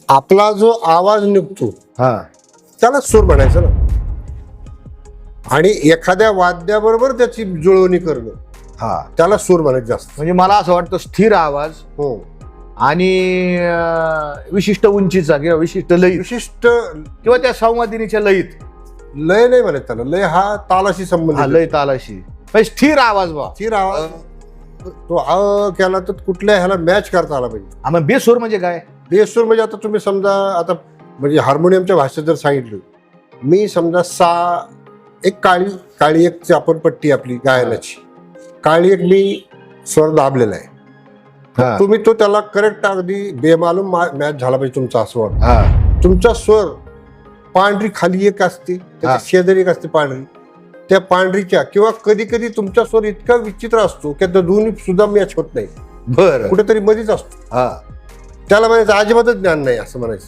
आपला जो आवाज निघतो हा त्याला सूर म्हणायचं ना. आणि एखाद्या वाद्याबरोबर त्याची जुळवणी करणं हा त्याला सूर म्हणायचं जास्त. म्हणजे मला असं वाटतं स्थिर आवाज हो, आणि विशिष्ट उंचीचा किंवा विशिष्ट लयीत विशिष्ट किंवा त्या संवादिनीच्या लयीत. लय नाही म्हणत त्याला. लय हा तालाशी हा संबंधित. लय तालाशी म्हणजे स्थिर आवाज बा. स्थिर आवाज तो केला तर कुठल्या ह्याला मॅच करता आला पाहिजे. मग बेसूर म्हणजे काय? बेसूर म्हणजे आता तुम्ही समजा आता म्हणजे हार्मोनियमच्या भाषेत जर सांगितलं, मी समजा एक काळी एक आपण पट्टी आपली गायनाची काळी एक मी स्वर दाबलेला आहे. हा. तुम्ही तो त्याला करेक्ट अगदी बेमालूम मॅच झाला पाहिजे तुमचा स्वर. हा तुमचा स्वर पांढरी खाली एक असते, त्याच्या हा. शेजारी एक असते पांढरी. त्या पांढरीच्या किंवा कधी कधी तुमचा स्वर इतका विचित्र असतो की त्या दोन्ही सुद्धा मॅच होत नाही, बर कुठेतरी मध्येच असतो. हा त्याला म्हणायचं अजिबातच ज्ञान नाही असं म्हणायचं.